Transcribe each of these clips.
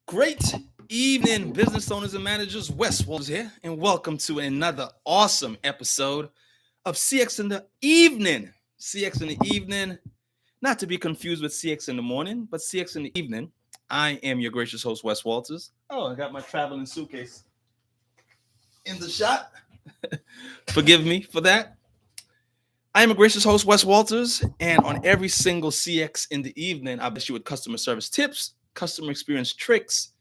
Great evening, business owners and managers. Wes Walters here, and welcome to another awesome episode of CX in the Evening. CX in the Evening, not to be confused with CX in the Morning, but CX in the Evening. I am your gracious host, Wes Walters. Oh, I got my traveling suitcase in the shot. Forgive me for that. I am a gracious host, Wes Walters, and on every single CX in the Evening, I bless you with customer service tips, customer experience tricks,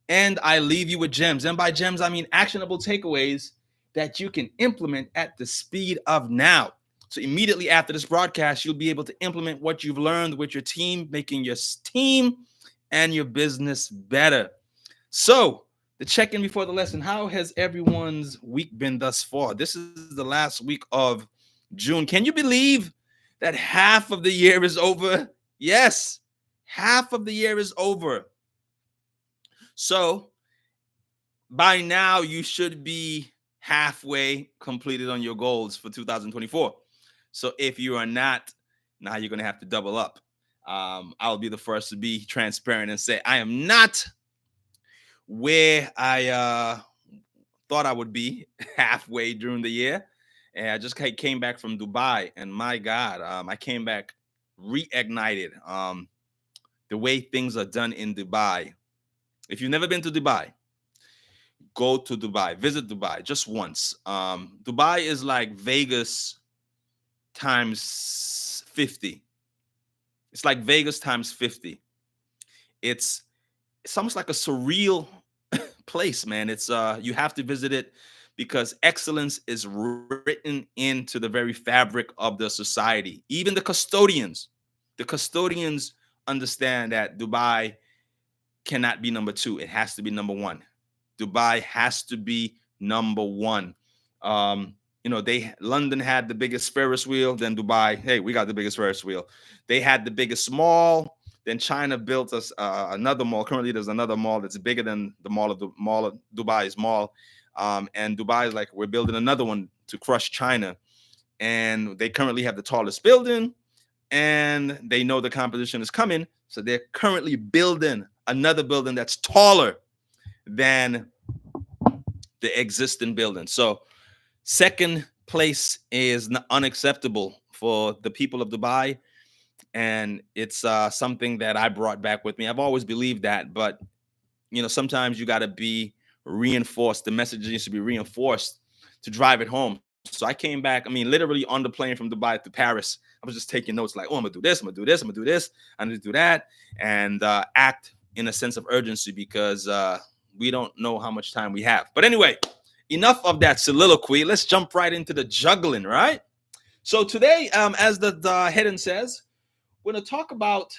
and I leave you with gems. And by gems, I mean actionable takeaways that you can implement at the speed of now. So immediately after this broadcast, you'll be able to implement what you've learned with your team, making your team and your business better. So the check-in before the lesson, how has everyone's week been thus far? This is the last week of June. Can you believe that half of the year is over? Yes, half of the year is over. So by now, you should be halfway completed on your goals for 2024. So if you are not, now you're going to have to double up. I'll be the first to be transparent and say I am not where I thought I would be halfway during the year. And I just came back from Dubai, and my God, I came back reignited. The way things are done in Dubai. If you've never been to Dubai, go to Dubai, visit Dubai just once. Dubai is like Vegas times 50. It's like Vegas times 50. It's almost like a surreal place, man. It's you have to visit it because excellence is written into the very fabric of the society. Even the custodians understand that Dubai cannot be number two. It has to be number one. Dubai has to be number one. London had the biggest Ferris wheel, then Dubai. Hey, we got the biggest Ferris wheel. They had the biggest mall. Then China built us another mall. Currently, there's another mall that's bigger than the mall of Dubai's mall. And Dubai is like, we're building another one to crush China. And they currently have the tallest building, and they know the competition is coming. So they're currently building another building that's taller than the existing building. So second place is unacceptable for the people of Dubai. And it's something that I brought back with me. I've always believed that, but sometimes you got to be reinforced. The message needs to be reinforced to drive it home. So I came back, literally on the plane from Dubai to Paris. I was just taking notes like, oh, I'm going to do this, I'm going to do this, I'm going to do this, I'm going to do that, and act in a sense of urgency because we don't know how much time we have. But anyway, enough of that soliloquy. Let's jump right into the juggling, right? So today, as the heading says, we're going to talk about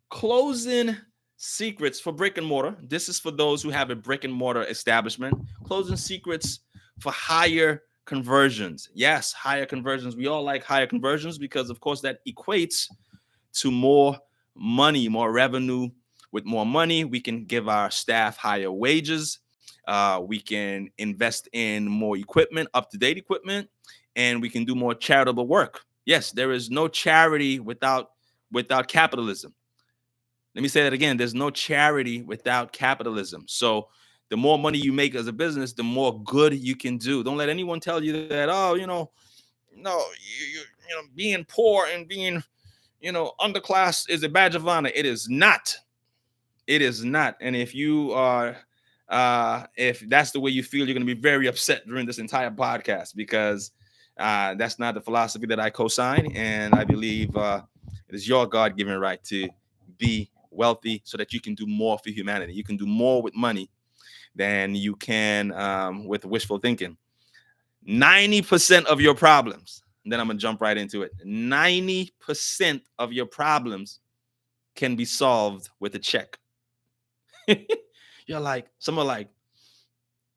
closing secrets for brick and mortar. This is for those who have a brick and mortar establishment. Closing secrets for higher conversions. Yes, higher conversions. We all like higher conversions because, of course, that equates to more money, more revenue. With more money, we can give our staff higher wages. We can invest in more equipment, up-to-date equipment, and we can do more charitable work. Yes, there is no charity without capitalism. Let me say that again. There's no charity without capitalism. So the more money you make as a business, the more good you can do. Don't let anyone tell you that, being poor and being, underclass is a badge of honor. It is not. It is not. And if you are, if that's the way you feel, you're going to be very upset during this entire podcast because that's not the philosophy that I co-sign. And I believe it is your God-given right to be wealthy so that you can do more for humanity. You can do more with money than you can with wishful thinking. 90% of your problems, and then I'm going to jump right into it. 90% of your problems can be solved with a check. Some are like,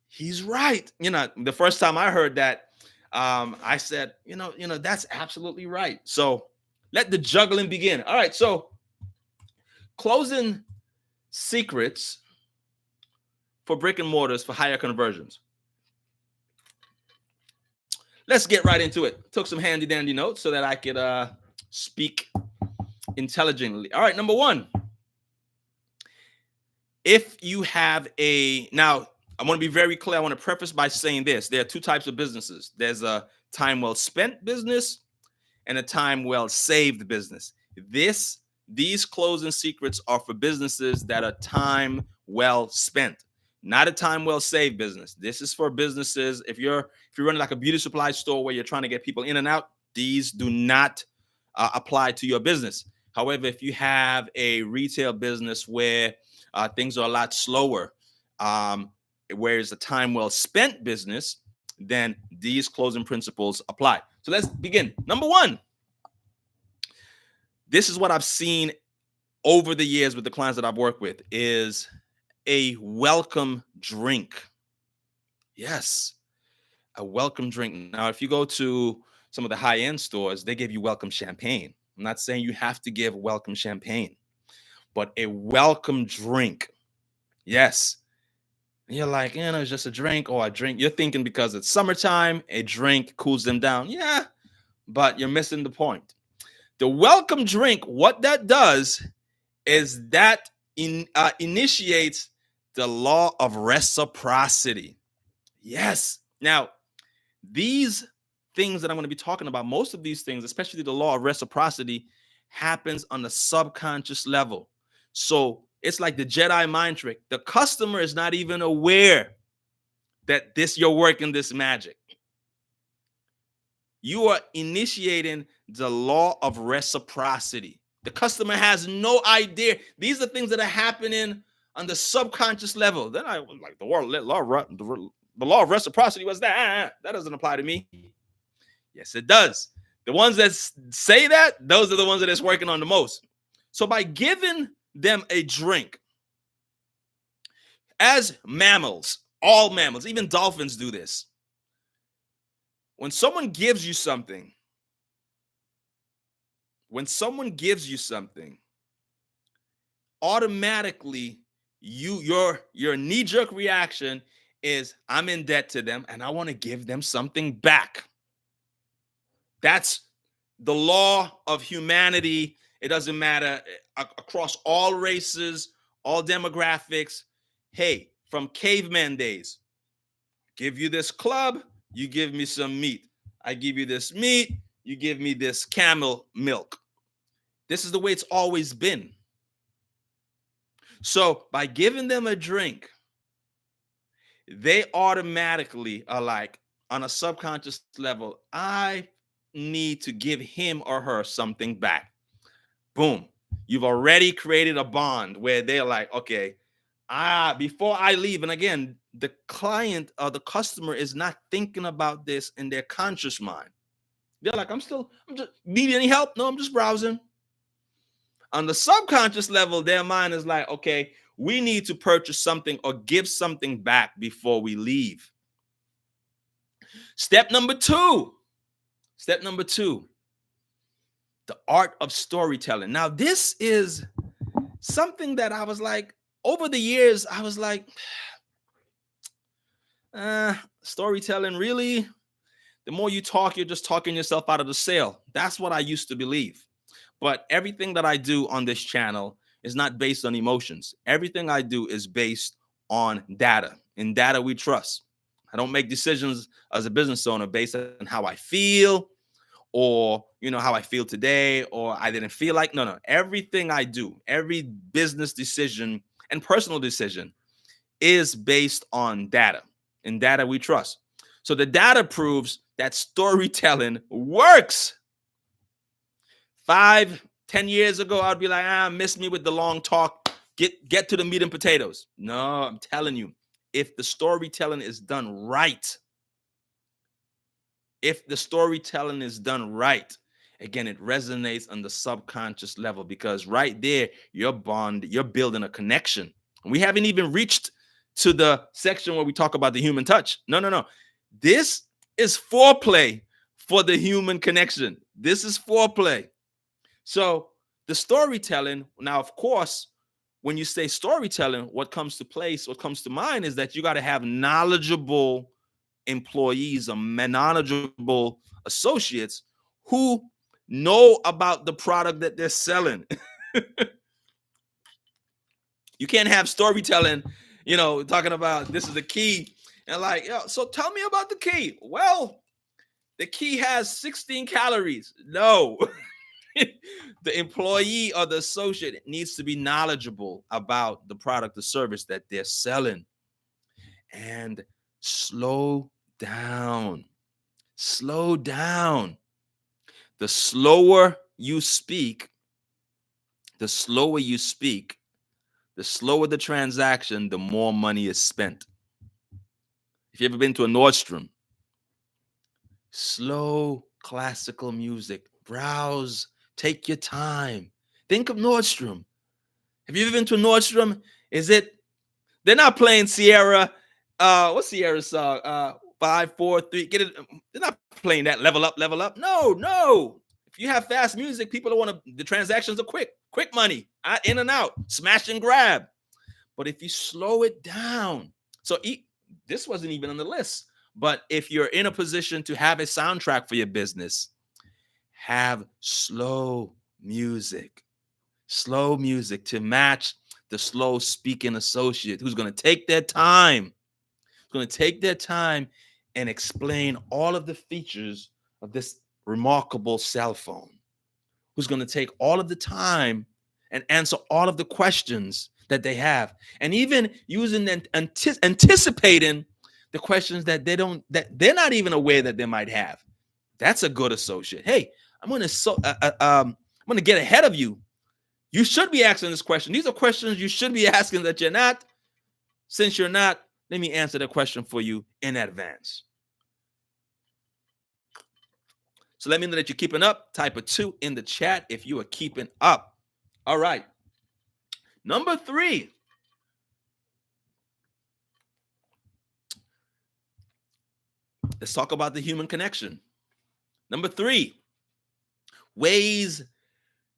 he's right. The first time I heard that, I said, that's absolutely right. So let the juggling begin. All right. So closing secrets for brick and mortars for higher conversions. Let's get right into it. Took some handy dandy notes so that I could speak intelligently. All right. Number one, If you have now, I want to be very clear. I want to preface by saying this. There are two types of businesses. There's a time well spent business and a time well saved business. These closing secrets are for businesses that are time well spent, not a time well saved business. This is for businesses. If you're running like a beauty supply store where you're trying to get people in and out, these do not apply to your business. However, if you have a retail business where things are a lot slower, where it's a time well spent business, then these closing principles apply. So let's begin. Number one, this is what I've seen over the years with the clients that I've worked with, is a welcome drink. Yes, a welcome drink. Now, if you go to some of the high-end stores, they give you welcome champagne. I'm not saying you have to give welcome champagne, but a welcome drink. Yes. And you're like, it's just a drink or a drink. You're thinking because it's summertime, a drink cools them down. Yeah, but you're missing the point. The welcome drink, what that does is that initiates the law of reciprocity. Yes. Now, these things that I'm going to be talking about, most of these things, especially the law of reciprocity, happens on the subconscious level. So it's like the Jedi mind trick. The customer is not even aware that you're working this magic. You are initiating the law of reciprocity. The customer has no idea. These are things that are happening on the subconscious level. Then I was like, the law of reciprocity was that. That doesn't apply to me. Yes, it does. The ones that say that, those are the ones that it's working on the most. So by giving them a drink, as mammals, all mammals, even dolphins do this. When someone gives you something, automatically your knee-jerk reaction is, I'm in debt to them and I want to give them something back. That's the law of humanity. It doesn't matter across all races, all demographics. Hey, from caveman days, give you this club, you give me some meat. I give you this meat, you give me this camel milk. This is the way it's always been. So by giving them a drink, they automatically are like, on a subconscious level, I need to give him or her something back. Boom. You've already created a bond where they're like, okay, before I leave, and again, the client or the customer is not thinking about this in their conscious mind. They're like, I'm just need any help? No, I'm just browsing. On the subconscious level, their mind is like, okay, we need to purchase something or give something back before we leave. Step number two, the art of storytelling. Now, this is something that I was like, over the years, I was like, storytelling, really? The more you talk, you're just talking yourself out of the sale. That's what I used to believe. But everything that I do on this channel is not based on emotions. Everything I do is based on data. In data, we trust. I don't make decisions as a business owner based on how I feel, or how I feel today, or I didn't feel like. No. Everything I do, every business decision and personal decision is based on data. In data, we trust. So the data proves that storytelling works. 5-10 years ago, I'd be like, miss me with the long talk. Get to the meat and potatoes. No, I'm telling you, if the storytelling is done right, again, it resonates on the subconscious level, because right there, you're building a connection. And we haven't even reached to the section where we talk about the human touch. No. This is foreplay for the human connection. This is foreplay. So the storytelling, now, of course, when you say storytelling, what comes to mind is that you got to have knowledgeable employees or knowledgeable associates who know about the product that they're selling. You can't have storytelling, talking about this is the key. And like, so tell me about the key. Well, the key has 16 calories. No. The employee or the associate needs to be knowledgeable about the product or service that they're selling. And slow down. Slow down. The slower you speak, the slower you speak, the slower the transaction, the more money is spent. If you've ever been to a Nordstrom, slow classical music, browse, take your time. Think of Nordstrom. Have you ever been to a Nordstrom? They're not playing Sierra, what's Sierra's song? 5, 4, 3, get it. They're not playing that level up, level up. No, no. If you have fast music, people don't want to, the transactions are quick money, in and out, smash and grab. But if you slow it down, this wasn't even on the list, but if you're in a position to have a soundtrack for your business, have slow music to match the slow speaking associate who's going to take their time, and explain all of the features of this remarkable cell phone, who's going to take all of the time and answer all of the questions that they have, and even using and anticipating the questions that they're not even aware that they might have. That's a good associate. Hey, I'm going to get ahead of you. You should be asking this question. These are questions you should be asking that you're not. Since you're not, let me answer the question for you in advance. So let me know that you're keeping up. Type a 2 in the chat if you are keeping up. All right. Number 3. Let's talk about the human connection. Number 3, ways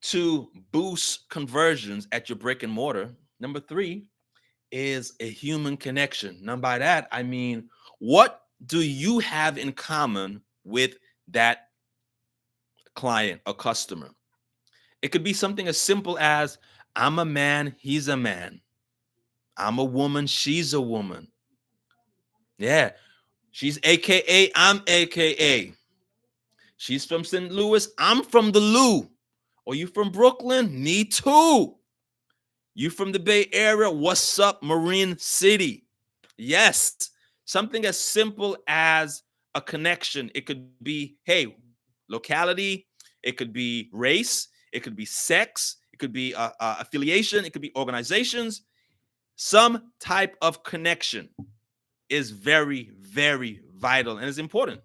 to boost conversions at your brick and mortar. Number 3 is a human connection. Now, by that, I mean, what do you have in common with that client or customer? It could be something as simple as, I'm a man, he's a man. I'm a woman, she's a woman. Yeah. She's AKA, I'm AKA. She's from St. Louis, I'm from the Lou. Or you from Brooklyn? Me too. You from the Bay Area? What's up, Marine City? Yes. Something as simple as a connection. It could be, hey, locality. It could be race. It could be sex. It could be affiliation. It could be organizations. Some type of connection is very, very vital and is important.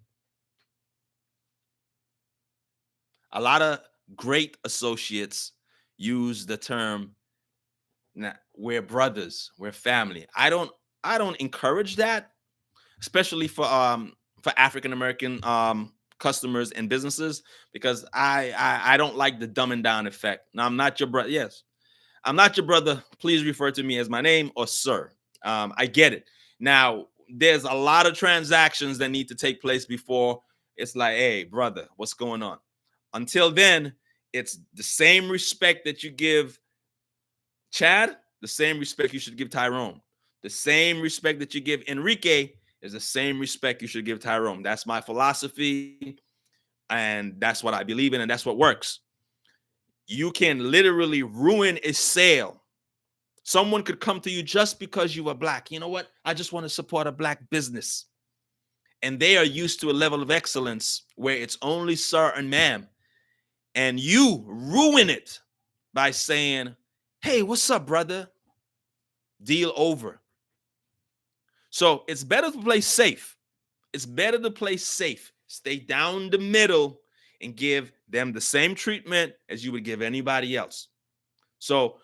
A lot of great associates use the term, we're brothers, we're family. I don't encourage that, especially for African American customers and businesses, because I don't like the dumbing down effect. Now, I'm not your brother. Yes, I'm not your brother. Please refer to me as my name or sir. I get it. Now, there's a lot of transactions that need to take place before it's like, hey, brother, what's going on? Until then, it's the same respect that you give Chad, the same respect you should give Tyrone. The same respect that you give Enrique is the same respect you should give Tyrone. That's my philosophy, and that's what I believe in, and that's what works. You can literally ruin a sale. Someone could come to you just because you are black. You know what? I just want to support a black business. And they are used to a level of excellence where it's only sir and ma'am. And you ruin it by saying, hey, what's up, brother? Deal over. So it's better to play safe. It's better to play safe. Stay down the middle and give them the same treatment as you would give anybody else. So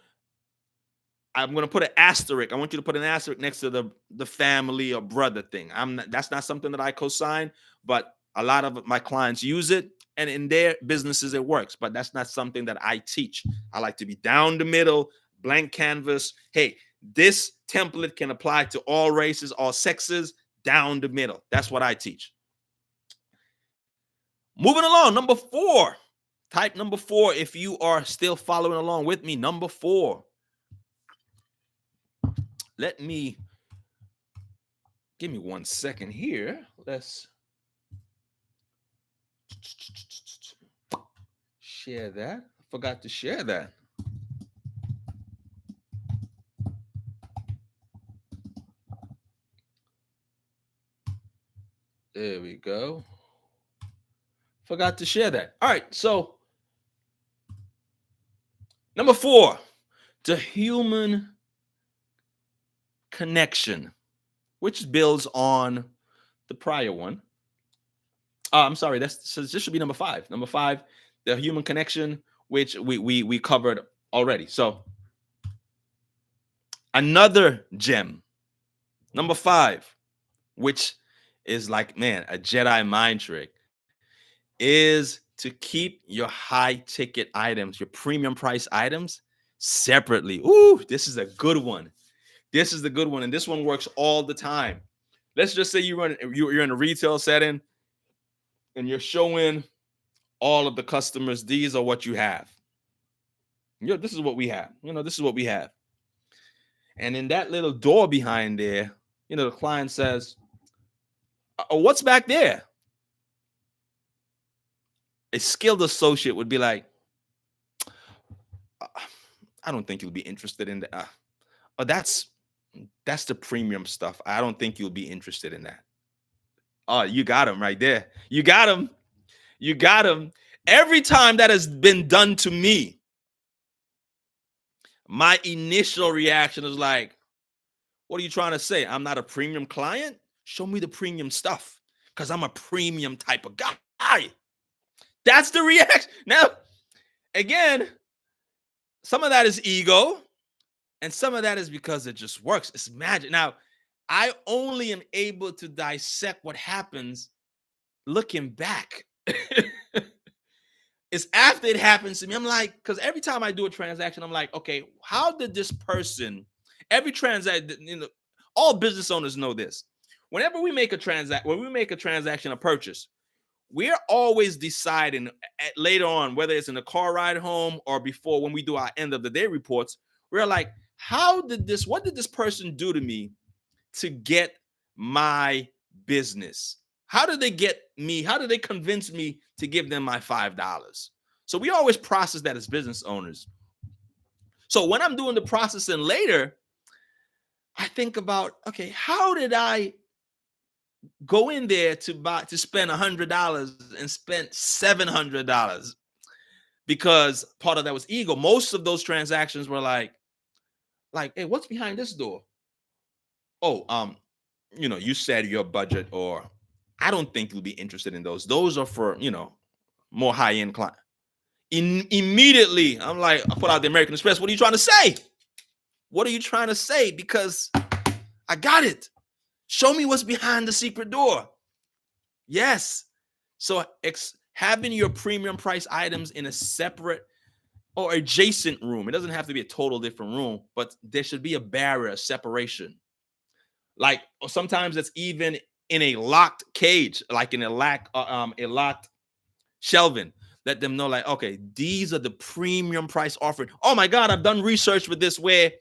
I'm going to put an asterisk. I want you to put an asterisk next to the family or brother thing. That's not something that I co-sign, but a lot of my clients use it, and in their businesses it works, but that's not something that I teach. I like to be down the middle, blank canvas. Hey, this template can apply to all races, all sexes, down the middle. That's what I teach. Moving along, number 4. Type number 4 if you are still following along with me. Number 4. Let me give me 1 second here. Let's share that. I forgot to share that. There we go. Forgot to share that. All right. So, number 4, the human connection, which builds on the prior one. I'm sorry. This should be number 5. Number 5, the human connection, which we covered already. So, another gem, number 5, which is like, man, a Jedi mind trick, is to keep your high ticket items, your premium price items, separately. Ooh, this is a good one. This is the good one, and this one works all the time. Let's just say you're in a retail setting, and you're showing all of the customers, these are what you have. This is what we have. This is what we have. And in that little door behind there, the client says, what's back there? A skilled associate would be like, I don't think you'll be interested in that. Oh, that's the premium stuff. I don't think you'll be interested in that. Oh, you got him right there. You got him. You got him. Every time that has been done to me, my initial reaction is like, what are you trying to say? I'm not a premium client? Show me the premium stuff, because I'm a premium type of guy. That's the reaction. Now, again, some of that is ego, and some of that is because it just works. It's magic. Now, I only am able to dissect what happens looking back. It's after it happens to me. I'm like, because every time I do a transaction, I'm like, okay, how did this person, every transaction, all business owners know this. Whenever we make a transaction, a purchase, we're always deciding later on, whether it's in the car ride home or before when we do our end of the day reports, we're like, what did this person do to me to get my business? How did they get me? How did they convince me to give them my $5? So we always process that as business owners. So when I'm doing the processing later, I think about, okay, how did I go in there to spend $100 and spent $700? Because part of that was ego. Most of those transactions were like, hey, what's behind this door? Oh, you said your budget, or I don't think you'll be interested in those. Those are for, more high-end client. Immediately, I'm like, I put out the American Express. What are you trying to say? What are you trying to say? Because I got it. Show me what's behind the secret door. Yes. So having your premium price items in a separate or adjacent room. It doesn't have to be a total different room, but there should be a barrier, a separation. Like, or sometimes it's even in a locked cage, like in a locked shelving. Let them know, like, okay, these are the premium price offering. Oh my God, I've done research with this where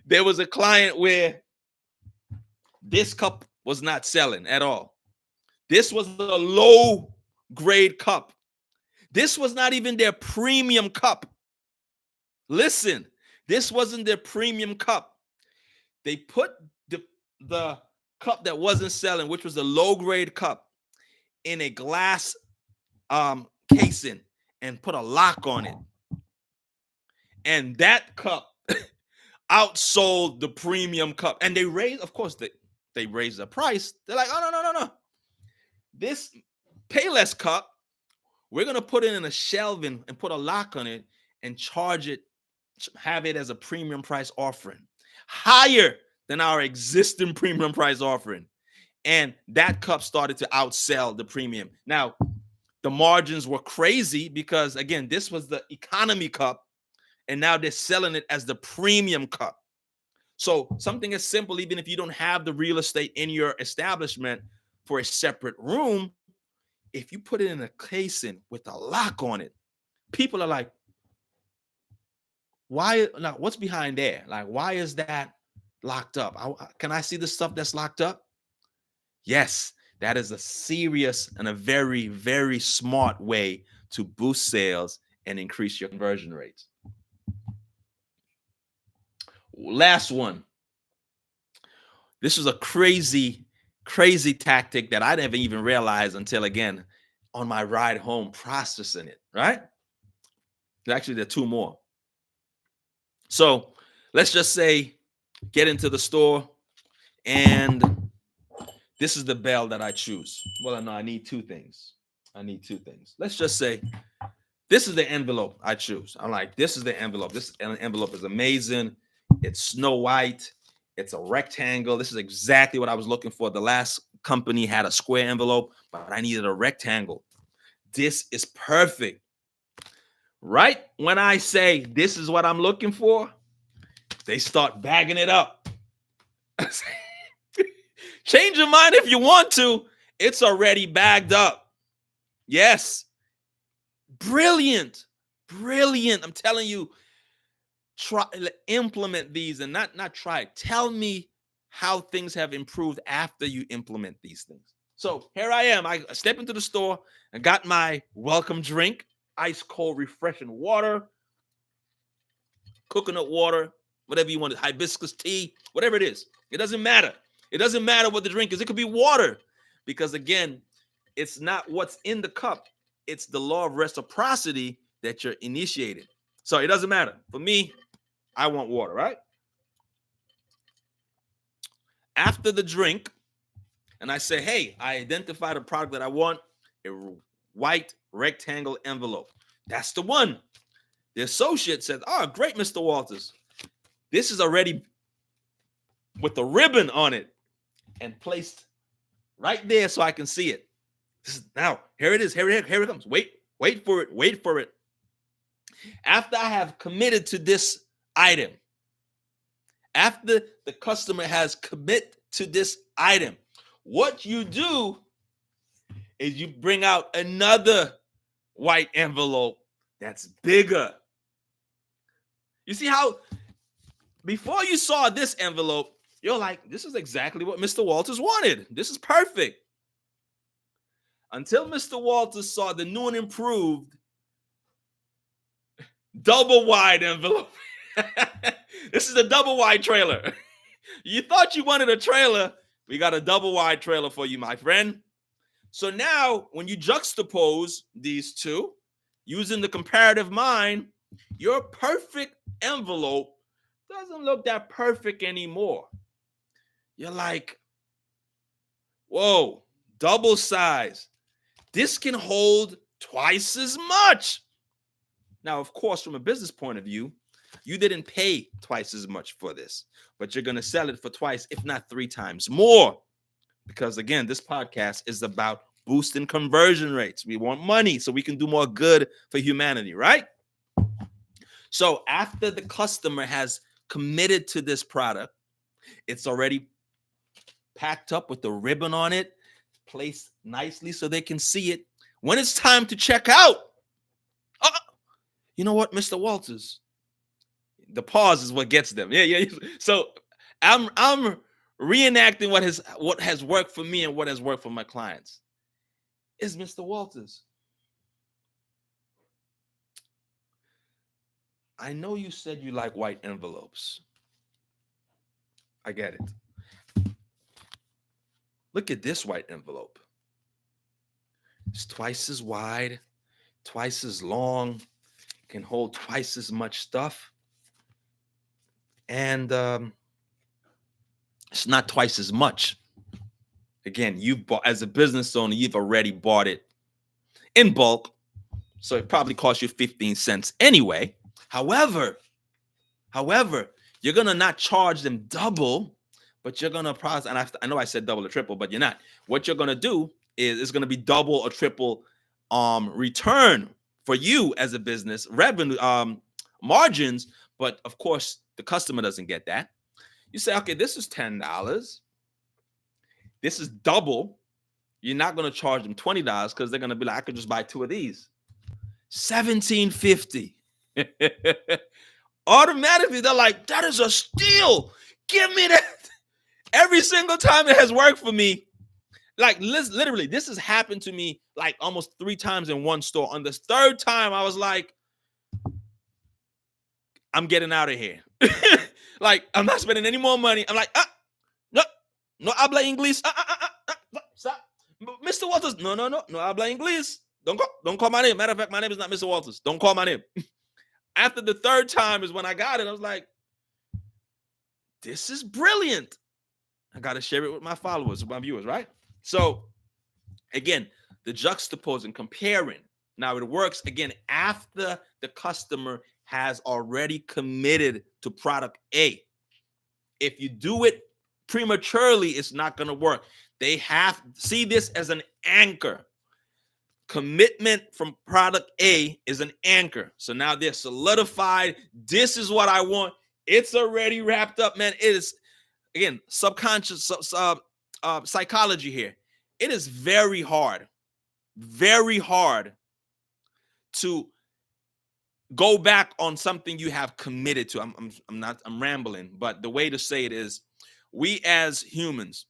there was a client where this cup was not selling at all. This was a low grade cup. This was not even their premium cup. Listen, this wasn't their premium cup. They put the cup that wasn't selling, which was a low grade cup, in a glass casing and put a lock on it. And that cup outsold the premium cup. And they raised, of course, they raised the price. They're like, oh, no. This Payless cup, we're going to put it in a shelving and put a lock on it and charge it, have it as a premium price offering, higher than our existing premium price offering. And that cup started to outsell the premium. Now, the margins were crazy because, again, this was the economy cup, and now they're selling it as the premium cup. So something as simple, even if you don't have the real estate in your establishment for a separate room, if you put it in a casing with a lock on it, people are like, Why now? What's behind there? Like, why is that locked up? Can I see the stuff that's locked up? Yes, that is a serious and a very, very smart way to boost sales and increase your conversion rates. Last one. This was a crazy, crazy tactic that I didn't even realize until again on my ride home processing it, right? Actually, there are two more. So let's just say get into the store and this is the bell that I choose. Well, no, I need two things. Let's just say this is the envelope I choose. I'm like, this is the envelope. This envelope is amazing. It's snow white. It's a rectangle. This is exactly what I was looking for. The last company had a square envelope, but I needed a rectangle. This is perfect. Right when I say this is what I'm looking for, they start bagging it up. Change your mind if you want to. It's already bagged up. Yes. Brilliant. Brilliant. I'm telling you, try implement these and not try it. Tell me how things have improved after you implement these things. So here I am. I step into the store and got my welcome drink, ice cold, refreshing water, coconut water, whatever you want, hibiscus tea, whatever it is. It doesn't matter. It doesn't matter what the drink is. It could be water because, again, it's not what's in the cup. It's the law of reciprocity that you're initiating. So it doesn't matter. For me, I want water, right? After the drink, and I say, hey, I identified a product that I want, a white rectangle envelope. That's the one. The associate says, oh, great, Mr. Walters. This is already with the ribbon on it and placed right there so I can see it. Now, here it is. Here it comes. Wait for it. After I have committed to this item, after the customer has committed to this item, what you do is you bring out another white envelope that's bigger. You see how before you saw this envelope, you're like, this is exactly what Mr. Walters wanted. This is perfect. Until Mr. Walters saw the new and improved double wide envelope. This is a double wide trailer. You thought you wanted a trailer. We got a double wide trailer for you, my friend. So now when you juxtapose these two, using the comparative mind, your perfect envelope doesn't look that perfect anymore. You're like, whoa, double size. This can hold twice as much. Now, of course, from a business point of view, you didn't pay twice as much for this, but you're going to sell it for twice, if not 3 times more. Because again, this podcast is about boosting conversion rates. We want money so we can do more good for humanity, right? So after the customer has committed to this product, it's already packed up with the ribbon on it, placed nicely so they can see it. When it's time to check out, you know what, Mr. Walters? The pause is what gets them. Yeah. So I'm reenacting what has worked for me and what has worked for my clients. Is Mr. Walters, I know you said you like white envelopes. I get it. Look at this white envelope. It's twice as wide, twice as long, can hold twice as much stuff. And it's not twice as much. Again, you've bought, as a business owner, you've already bought it in bulk. So it probably cost you 15 cents anyway. However, you're going to not charge them double, but you're going to process. And I know I said double or triple, but you're not. What you're going to do is it's going to be double or triple return for you as a business, revenue margins. But of course, the customer doesn't get that. You say, okay, this is $10. This is double. You're not going to charge them $20 because they're going to be like, I could just buy 2 of these. $17.50. automatically they're like, that is a steal. Give me that. Every single time it has worked for me. Like literally, this has happened to me like almost 3 times in one store. On the third time, I was like, I'm getting out of here. Like, I'm not spending any more money. I'm like, no, no habla inglés. Stop. Mr. Walters, no habla inglés. Don't call my name. Matter of fact, my name is not Mr. Walters. Don't call my name. After the third time is when I got it. I was like, this is brilliant. I got to share it with my followers, with my viewers, right? So, again, the juxtaposing, comparing. Now, it works, again, after the customer has already committed to product A. If you do it prematurely, it's not going to work. They have see this as an anchor. Commitment from product A is an anchor. So now they're solidified. This is what I want. It's already wrapped up, man. It is, again, subconscious psychology here. It is very hard to go back on something you have committed to. I'm rambling, but the way to say it is, we as humans,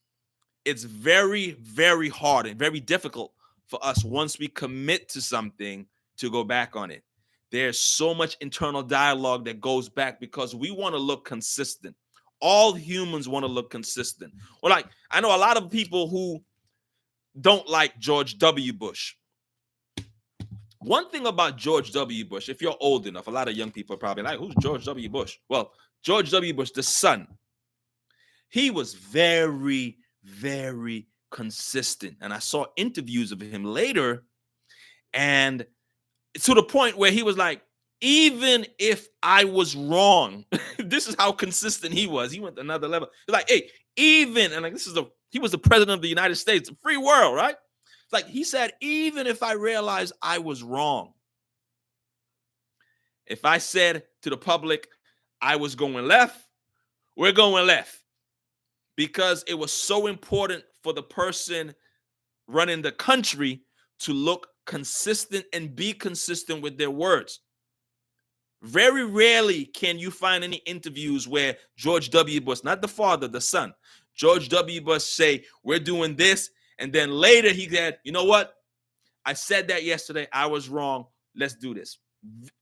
it's very, very hard and very difficult for us once we commit to something to go back on it. There's so much internal dialogue that goes back because we want to look consistent. All humans want to look consistent. Well, like, I know a lot of people who don't like George W. Bush. One thing about George W. Bush, if you're old enough, a lot of young people are probably like, who's George W. Bush? Well, George W. Bush, the son, he was very, very consistent. And I saw interviews of him later, and to the point where he was like, even if I was wrong, this is how consistent he was. He went to another level. He's like, hey, even, and like, he was the president of the United States, a free world, right? Like, he said, even if I realized I was wrong, if I said to the public I was going left, we're going left, because it was so important for the person running the country to look consistent and be consistent with their words. Very rarely can you find any interviews where George W. Bush, not the father, the son, George W. Bush say, we're doing this. And then later he said, you know what? I said that yesterday. I was wrong. Let's do this.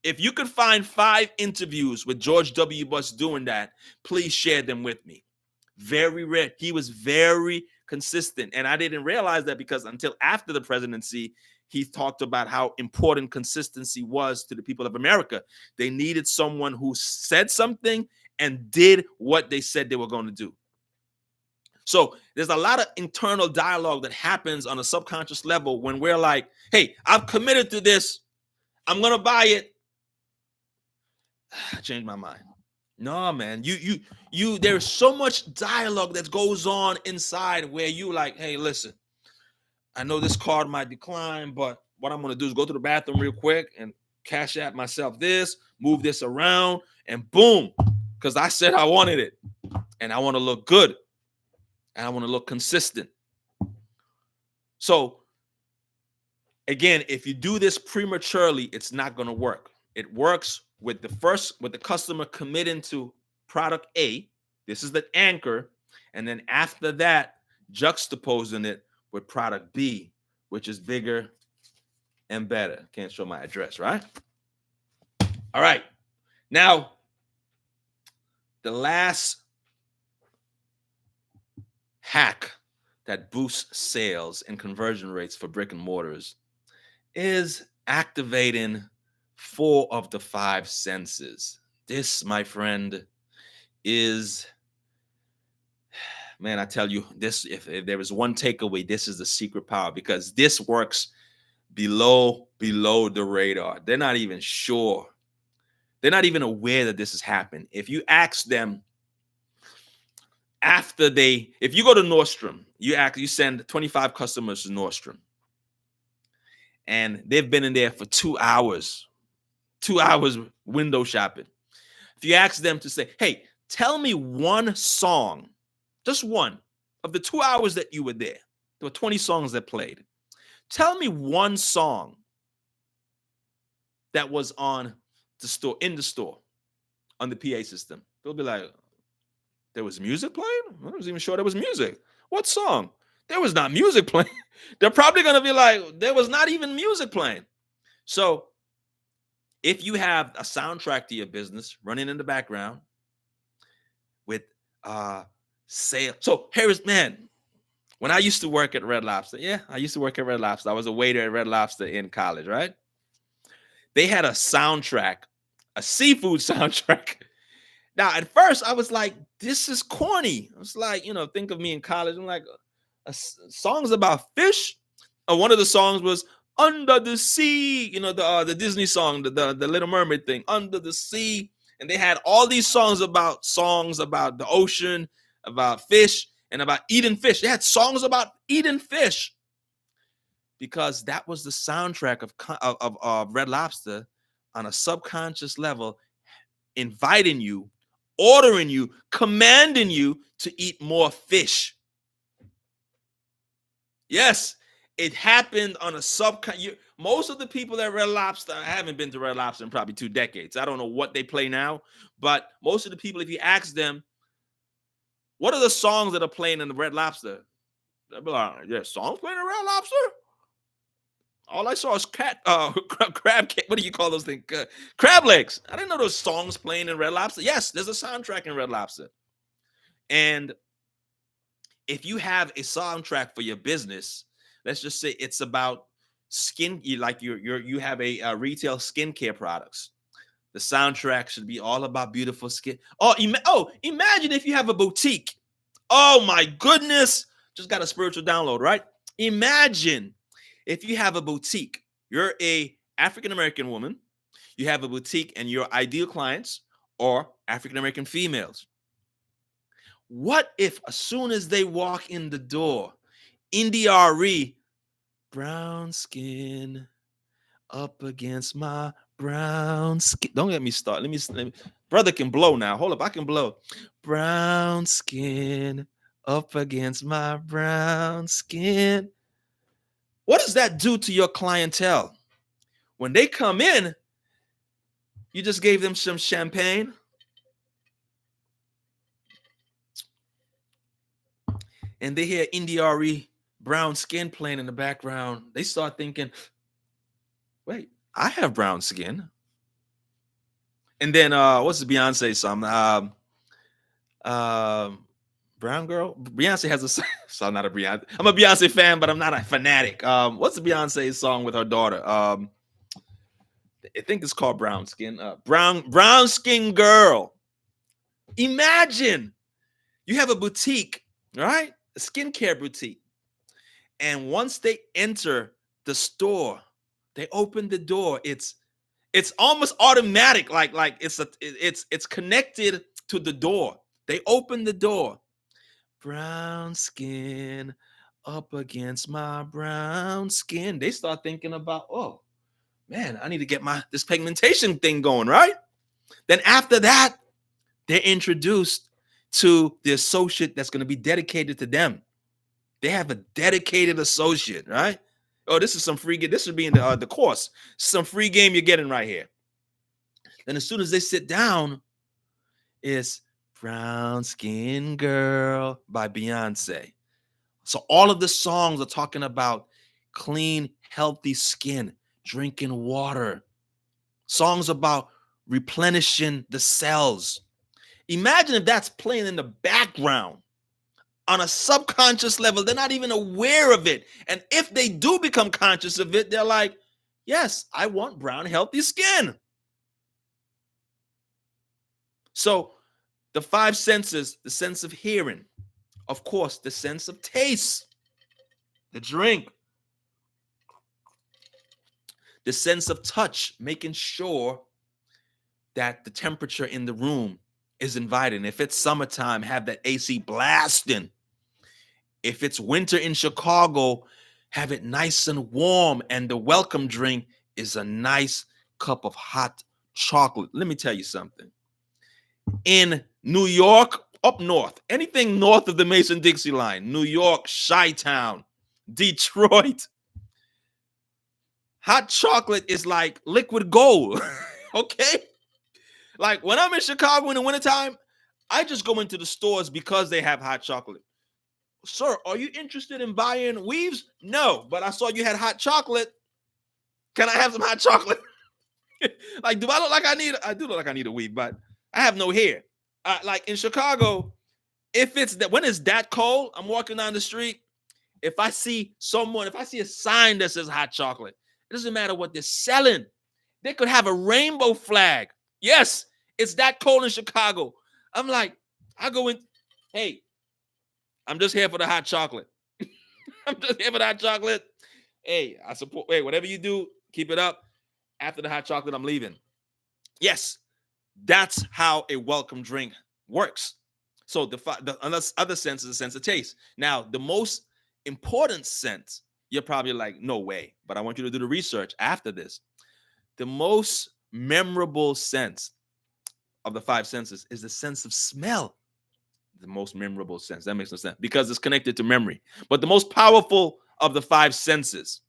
If you could find 5 interviews with George W. Bush doing that, please share them with me. Very rare. He was very consistent. And I didn't realize that because until after the presidency, he talked about how important consistency was to the people of America. They needed someone who said something and did what they said they were going to do. So there's a lot of internal dialogue that happens on a subconscious level when we're like, hey, I've committed to this. I'm going to buy it. I changed my mind. No, man, there's so much dialogue that goes on inside where you like, hey, listen, I know this card might decline, but what I'm going to do is go to the bathroom real quick and cash out myself this, move this around, and boom, because I said I wanted it and I want to look good. And I want to look consistent. So, again, if you do this prematurely, it's not going to work. It works with the customer committing to product A. This is the anchor. And then after that, juxtaposing it with product B, which is bigger and better. Can't show my address, right? All right. Now, the last hack that boosts sales and conversion rates for brick and mortars is activating 4 of the 5 senses. This, my friend, is, man, I tell you, this, if there is one takeaway, this is the secret power, because this works below the radar. They're not even sure. They're not even aware that this has happened. If you ask them, if you go to Nordstrom, you send 25 customers to Nordstrom, and they've been in there for 2 hours window shopping. If you ask them to say, hey, tell me one song, just one, of the 2 hours that you were there were 20 songs that played. Tell me one song that was on the store, in the store. on the PA system. They'll be like, there was music playing? I wasn't even sure there was music. What song? There was not music playing. They're probably going to be like, there was not even music playing. So if you have a soundtrack to your business running in the background with sale. So Harris, man, when I used to work at Red Lobster, I used to work at Red Lobster. I was a waiter at Red Lobster in college, right? They had a soundtrack, a seafood soundtrack. Now, at first, I was like, this is corny. I was like, think of me in college. I'm like, songs about fish. One of the songs was Under the Sea, the Disney song, the Little Mermaid thing, Under the Sea. And they had all these songs about the ocean, about fish, and about eating fish. They had songs about eating fish because that was the soundtrack of Red Lobster on a subconscious level, inviting you, ordering you, commanding you to eat more fish. Yes, it happened on a most of the people at Red Lobster, I haven't been to Red Lobster in probably 2 decades. I don't know what they play now, but most of the people, if you ask them, what are the songs that are playing in the Red Lobster? They'll be like, songs playing in Red Lobster? All I saw is crab, what do you call those things? Crab legs. I didn't know those songs playing in Red Lobster. Yes, there's a soundtrack in Red Lobster. And if you have a soundtrack for your business, let's just say it's about skin, you have a retail skincare products. The soundtrack should be all about beautiful skin. Imagine if you have a boutique. Oh my goodness. Just got a spiritual download, right? Imagine if you have a boutique. You're a African-American woman. You have a boutique and your ideal clients are African-American females. What if as soon as they walk in the door, NDRE, brown skin up against my brown skin. Don't get me started. Let me brother can blow now. Hold up, I can blow. Brown skin up against my brown skin. What does that do to your clientele? When they come in, you just gave them some champagne. And they hear NDRE brown skin playing in the background. They start thinking, wait, I have brown skin. And then what's the Beyonce song? Brown Girl? Beyonce has a song. So I'm not a Beyonce. I'm a Beyonce fan, but I'm not a fanatic. What's the Beyonce song with her daughter? I think it's called Brown Skin. Brown Skin Girl. Imagine you have a boutique, right? A skincare boutique. And once they enter the store, they open the door. It's almost automatic, like it's connected to the door. They open the door. Brown skin up against my brown skin. They start thinking about, oh man, I need to get this pigmentation thing going, right? Then after that, they're introduced to the associate that's going to be dedicated to them. They have a dedicated associate, right? Oh, this is some free game. This should be in the course. Some free game you're getting right here. Then as soon as they sit down, it's Brown Skin Girl by Beyonce. So all of the songs are talking about clean, healthy skin, drinking water. Songs about replenishing the cells. Imagine if that's playing in the background on a subconscious level. They're not even aware of it. And if they do become conscious of it, they're like, yes, I want brown, healthy skin. So the 5 senses, the sense of hearing, of course, the sense of taste, the drink, the sense of touch, making sure that the temperature in the room is inviting. If it's summertime, have that AC blasting. If it's winter in Chicago, have it nice and warm. And the welcome drink is a nice cup of hot chocolate. Let me tell you something. In New York, up north, anything north of the Mason-Dixie line, New York, Chi-Town, Detroit, hot chocolate is like liquid gold. Okay? Like when I'm in Chicago in the wintertime, I just go into the stores because they have hot chocolate. Sir, are you interested in buying weaves? No, but I saw you had hot chocolate. Can I have some hot chocolate? Like, do I look like I need? I do look like I need a weave, but I have no hair. Like in Chicago, if it's that when it's that cold, I'm walking down the street. If I see a sign that says hot chocolate, it doesn't matter what they're selling. They could have a rainbow flag. Yes, it's that cold in Chicago. I'm like, I go in, hey, I'm just here for the hot chocolate. I'm just here for the hot chocolate. Hey, I support, hey, whatever you do, keep it up. After the hot chocolate, I'm leaving. Yes, that's how a welcome drink works. So the other sense is a sense of taste. Now, the most important sense, you're probably like, no way. But I want you to do the research after this. The most memorable sense of the five senses is the sense of smell. The most memorable sense. That makes no sense because it's connected to memory. But the most powerful of the five senses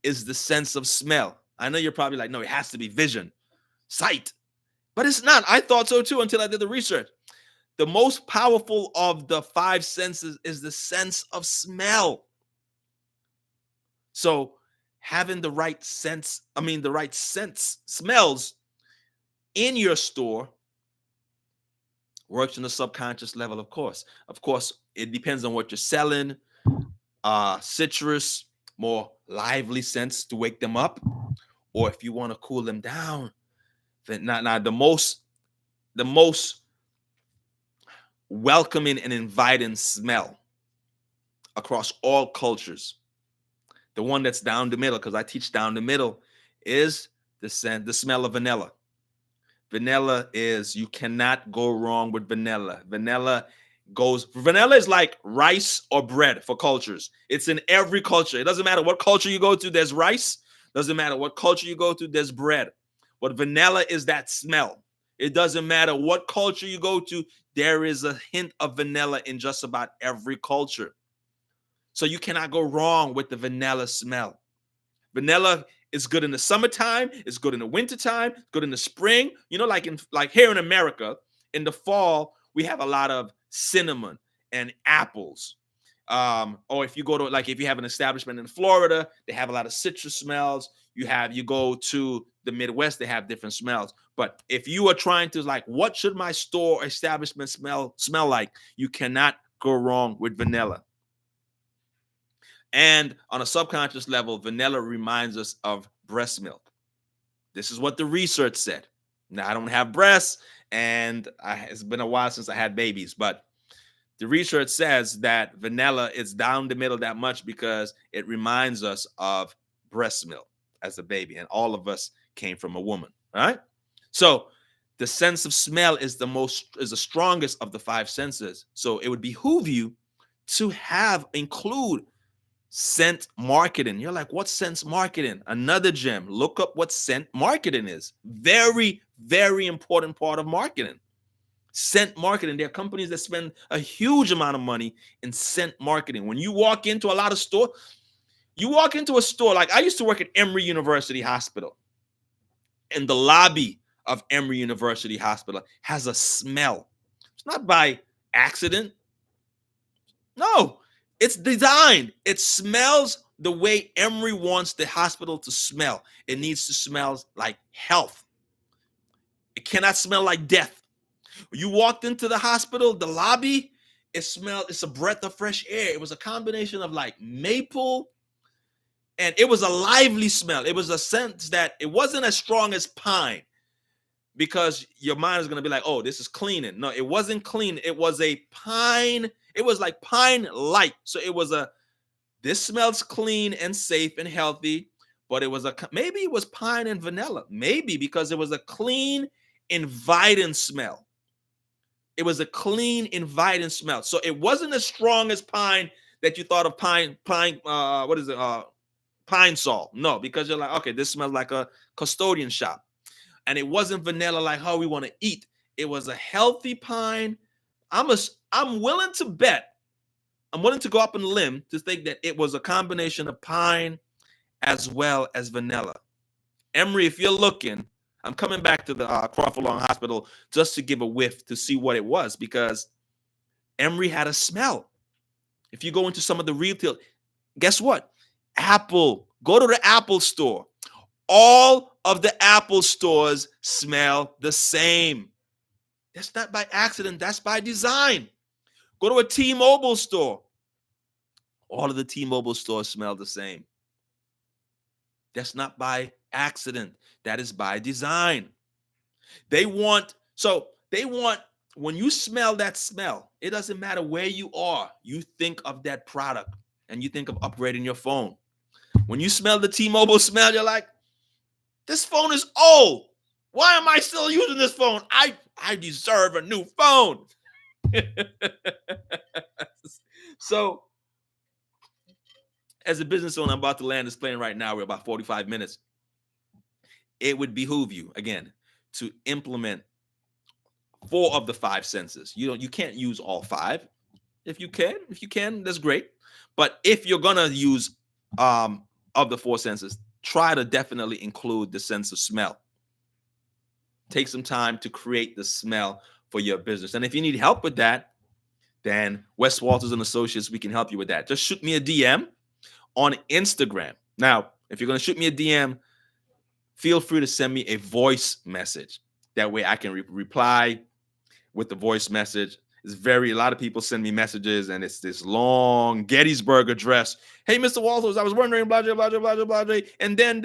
is the sense of smell. I know you're probably like, no, it has to be vision, sight. But it's not. I thought so too until I did the research. The most powerful of the five senses is the sense of smell. So having the right sense, the right sense smells in your store works on the subconscious level, of course. Of course, it depends on what you're selling. Citrus, more lively scents to wake them up. Or if you want to cool them down, then now the most welcoming and inviting smell across all cultures, the one that's down the middle, because I teach down the middle, is the smell of vanilla. Vanilla is, you cannot go wrong with vanilla. Vanilla is like rice or bread for cultures. It's in every culture. It doesn't matter what culture you go to, there's rice. Doesn't matter what culture you go to, there's bread. But vanilla is that smell. It doesn't matter what culture you go to, there is a hint of vanilla in just about every culture. So you cannot go wrong with the vanilla smell. Vanilla is good in the summertime, it's good in the wintertime, good in the spring. You know, like here in America, in the fall, we have a lot of cinnamon and apples. Or if you go to, like, if you have an establishment in Florida, they have a lot of citrus smells. You go to the Midwest, they have different smells. But if you are trying to, like, what should my store or establishment smell like? You cannot go wrong with vanilla. And on a subconscious level, vanilla reminds us of breast milk. This is what the research said. Now, I don't have breasts, and it's been a while since I had babies, but the research says that vanilla is down the middle that much because it reminds us of breast milk as a baby, and all of us came from a woman. All right. So the sense of smell is the strongest of the five senses. So it would behoove you to include scent marketing. You're like, what's scent marketing? Another gem. Look up what scent marketing is. Very, very important part of marketing. Scent marketing. There are companies that spend a huge amount of money in scent marketing. When you walk into a lot of store, like I used to work at Emory University Hospital, and the lobby of Emory University Hospital has a smell. It's not by accident. No, it's designed. It smells the way Emory wants the hospital to smell. It needs to smell like health. It cannot smell like death. You walked into the hospital, the lobby, it's a breath of fresh air. It was a combination of like maple, and it was a lively smell. It was a sense that it wasn't as strong as pine, because your mind is going to be like, oh, this is cleaning. No, it wasn't clean. It was a pine. It was like pine light. So this smells clean and safe and healthy, but maybe it was pine and vanilla. Maybe because it was a clean, inviting smell. It was a clean, inviting smell. So it wasn't as strong as pine that you thought of pine, pine Sol. No, because you're like, okay, this smells like a custodian shop. And it wasn't vanilla like how we want to eat. It was a healthy pine. I'm willing to bet, I'm willing to go up on a limb to think that it was a combination of pine as well as vanilla. Emory, if you're looking, I'm coming back to the Crawford Long Hospital just to give a whiff to see what it was, because Emery had a smell. If you go into some of the retail, guess what? Apple. Go to the Apple store. All of the Apple stores smell the same. That's not by accident. That's by design. Go to a T-Mobile store. All of the T-Mobile stores smell the same. That's not by accident. That is by design. They want, when you smell that smell, it doesn't matter where you are. You think of that product and you think of upgrading your phone. When you smell the T-Mobile smell, you're like, this phone is old. Why am I still using this phone? I deserve a new phone. So, as a business owner, I'm about to land this plane right now. We're about 45 minutes. It would behoove you, again, to implement 4 of the 5 senses. You can't use all 5. If you can, that's great. But if you're gonna use of the 4 senses, try to definitely include the sense of smell. Take some time to create the smell for your business. And if you need help with that, then Wes Walters and Associates, we can help you with that. Just shoot me a DM on Instagram. Now, if you're going to shoot me a DM, feel free to send me a voice message. That way I can reply with the voice message. A lot of people send me messages and it's this long Gettysburg address. Hey, Mr. Walters, I was wondering, blah, blah, blah, blah, blah, blah, blah. And then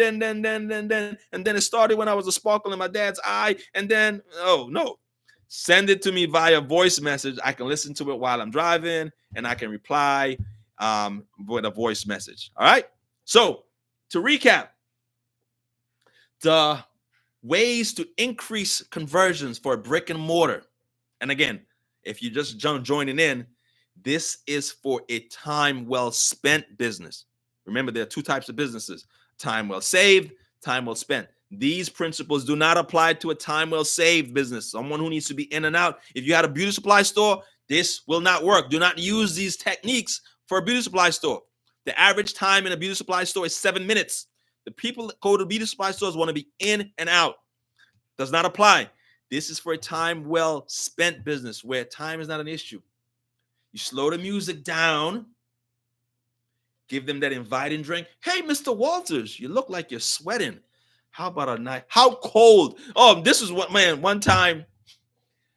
it started when I was a sparkle in my dad's eye. And then, oh, no. Send it to me via voice message. I can listen to it while I'm driving and I can reply with a voice message. All right. So to recap, the ways to increase conversions for brick and mortar. And again, if you just joining in, this is for a time well spent business. Remember, there are 2 types of businesses: time well saved, time well spent. These principles do not apply to a time well saved business, someone who needs to be in and out. If you had a beauty supply store, this will not work. Do not use these techniques for a beauty supply store. The average time in a beauty supply store is 7 minutes. The people that go to beauty supply stores want to be in and out. Does not apply. This is for a time well spent business where time is not an issue. You slow the music down, give them that inviting drink. Hey, Mr. Walters, you look like you're sweating. How about a night? How cold? Oh, this is what, man, one time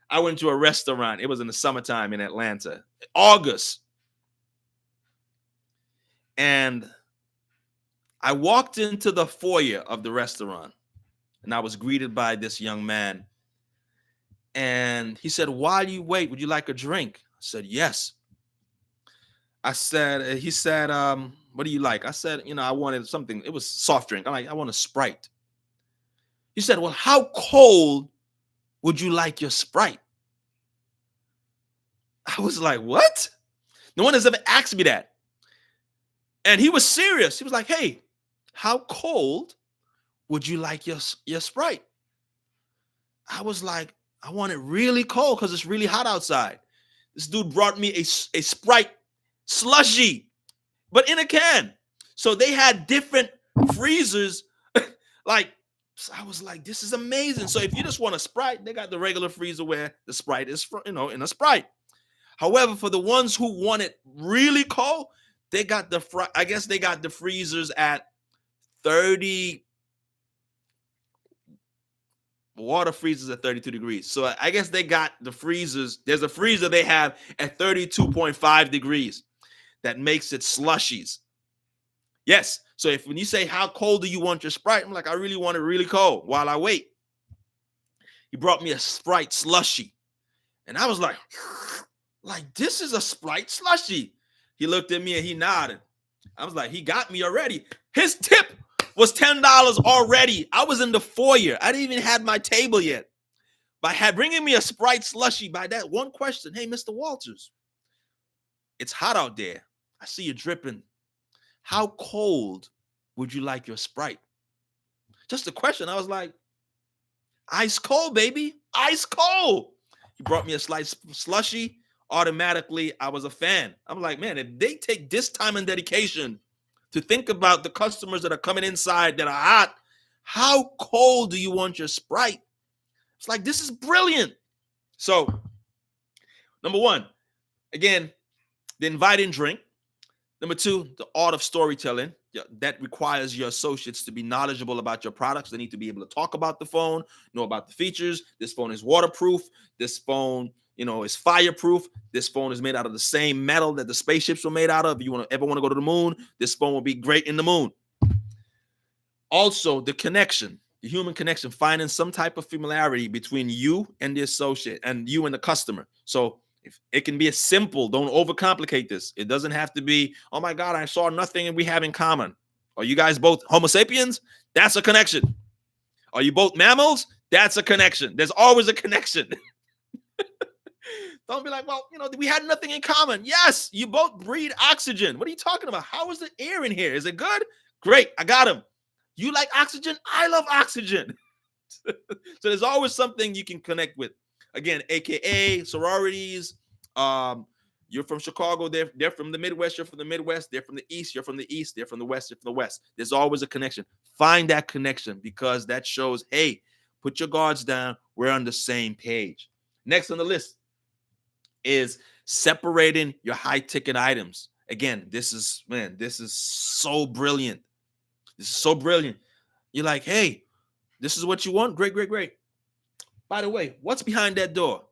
I went to a restaurant. It was in the summertime in Atlanta, August. And I walked into the foyer of the restaurant and I was greeted by this young man. And he said, while you wait, would you like a drink? I said, yes. He said, what do you like? I said, I wanted something. It was soft drink. I'm like, I want a Sprite. He said, well, how cold would you like your Sprite? I was like, what? No one has ever asked me that. And he was serious. He was like, hey, how cold would you like your Sprite? I was like, I want it really cold because it's really hot outside. This dude brought me a Sprite slushy, but in a can. So they had different freezers. So I was like, this is amazing. So if you just want a Sprite, they got the regular freezer where the Sprite is, in a Sprite. However, for the ones who want it really cold, they got I guess they got the freezers at 30. Water freezes at 32 degrees. So I guess they got the freezers. There's a freezer they have at 32.5 degrees that makes it slushies. Yes. So when you say, how cold do you want your Sprite? I'm like, I really want it really cold while I wait. He brought me a Sprite slushy. And I was like, this is a Sprite slushy. He looked at me and he nodded. I was like, he got me already. His tip was $10 already. I was in the foyer. I didn't even have my table yet. By bringing me a Sprite slushy, by that one question, hey, Mr. Walters, it's hot out there. I see you dripping. How cold would you like your Sprite? Just a question. I was like, ice cold, baby. Ice cold. He brought me a slice slushy. Automatically, I was a fan. I'm like, man, if they take this time and dedication to think about the customers that are coming inside that are hot, How cold do you want your Sprite? It's like, this is brilliant. So, number one, again, the inviting drink. Number two, the art of storytelling. That requires your associates to be knowledgeable about your products. They need to be able to talk about the phone, know about the features. This phone is waterproof. This phone, is fireproof. This phone is made out of the same metal that the spaceships were made out of. If you ever want to go to the moon, this phone will be great in the moon. Also, the connection, the human connection, finding some type of familiarity between you and the associate and you and the customer. So if it can be as simple, don't overcomplicate this. It doesn't have to be, oh my God, I saw nothing and we have in common. Are you guys both Homo sapiens? That's a connection. Are you both mammals? That's a connection. There's always a connection. Don't be like, well, we had nothing in common. Yes, you both breathe oxygen. What are you talking about? How is the air in here? Is it good? Great, I got him. You like oxygen? I love oxygen. So there's always something you can connect with. Again, AKA sororities. You're from Chicago. They're from the Midwest. You're from the Midwest. They're from the East. You're from the East. They're from the West. You're from the West. There's always a connection. Find that connection because that shows, hey, put your guards down. We're on the same page. Next on the list is separating your high-ticket items. Again, this is so brilliant. This is so brilliant. You're like, hey, this is what you want? Great, great, great. By the way, what's behind that door?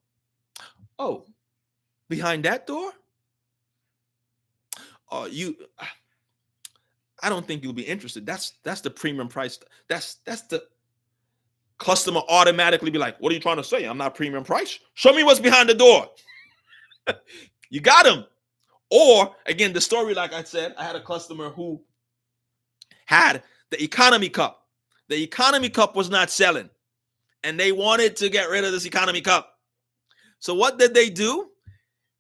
Oh, behind that door? Oh, I don't think you'll be interested. That's the premium price. That's the customer automatically be like, what are you trying to say? I'm not premium price. Show me what's behind the door. You got him. Or again, the story, like I said, I had a customer who had the economy cup. The economy cup was not selling. And they wanted to get rid of this economy cup. So what did they do?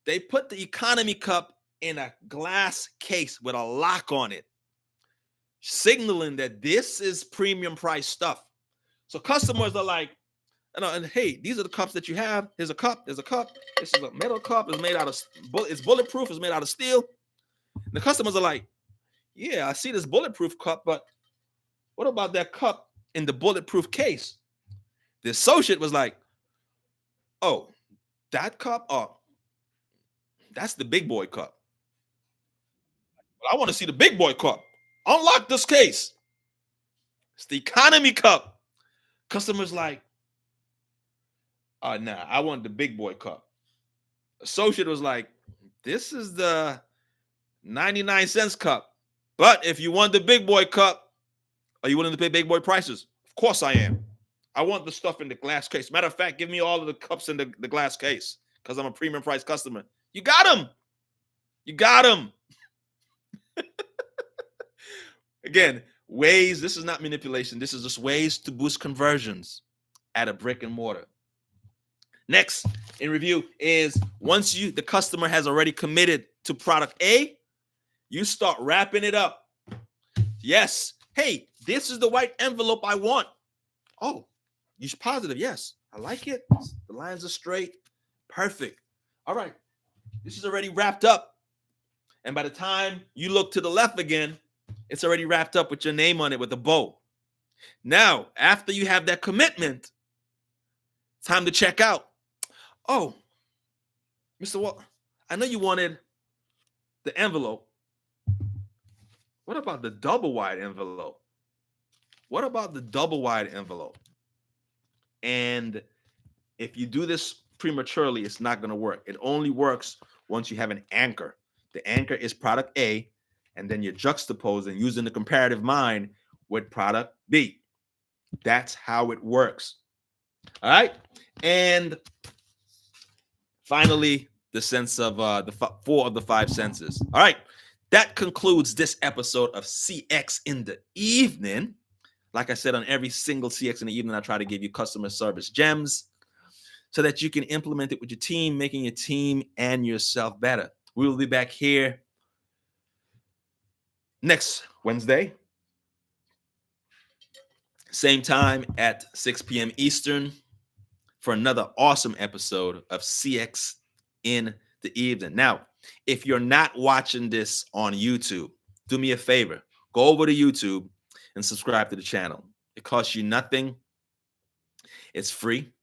They put the economy cup in a glass case with a lock on it, signaling that this is premium price stuff. So customers are like, and hey, these are the cups that you have. Here's a cup. There's a cup. This is a metal cup. It's made out of, it's bulletproof. It's made out of steel. And the customers are like, yeah, I see this bulletproof cup, but what about that cup in the bulletproof case? The associate was like, oh, that cup? Oh, that's the big boy cup. Well, I want to see the big boy cup. Unlock this case. It's the economy cup. Customers like, nah, I want the big boy cup. Associate was like, this is the 99 cents cup. But if you want the big boy cup, are you willing to pay big boy prices? Of course I am. I want the stuff in the glass case. Matter of fact, give me all of the cups in the glass case because I'm a premium price customer. You got him. You got him. Again, ways, this is not manipulation. This is just ways to boost conversions at a brick and mortar. Next in review is once the customer has already committed to product A, you start wrapping it up. Yes. Hey, this is the white envelope I want. Oh, you're positive. Yes. I like it. The lines are straight. Perfect. All right. This is already wrapped up. And by the time you look to the left again, it's already wrapped up with your name on it with a bow. Now, after you have that commitment, time to check out. Oh, Mr. Walt, I know you wanted the envelope. What about the double wide envelope? What about the double wide envelope? And if you do this prematurely, it's not going to work. It only works once you have an anchor. The anchor is product A, and then you're juxtaposing using the comparative mind with product B. That's how it works. All right. And finally, the sense of the 4 of the 5 senses. All right. That concludes this episode of CX in the Evening. Like I said, on every single CX in the Evening, I try to give you customer service gems so that you can implement it with your team, making your team and yourself better. We will be back here next Wednesday, same time at 6 p.m. Eastern for another awesome episode of CX in the Evening. Now, if you're not watching this on YouTube, do me a favor. Go over to YouTube and subscribe to the channel. It costs you nothing. It's free.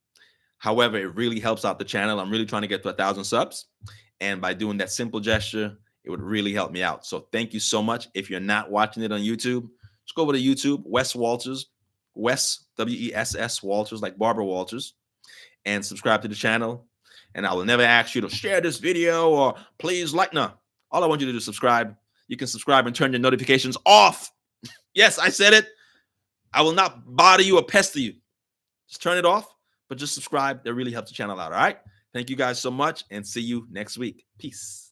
However, it really helps out the channel. I'm really trying to get to 1,000 subs. And by doing that simple gesture, it would really help me out. So thank you so much. If you're not watching it on YouTube, just go over to YouTube, Wes Walters, Wes, W-E-S-S, Walters, like Barbara Walters, and subscribe to the channel. And I will never ask you to share this video or please like. No, all I want you to do is subscribe. You can subscribe and turn your notifications off. Yes, I said it. I will not bother you or pester you. Just turn it off, but just subscribe. That really helps the channel out. All right. Thank you guys so much and see you next week. Peace.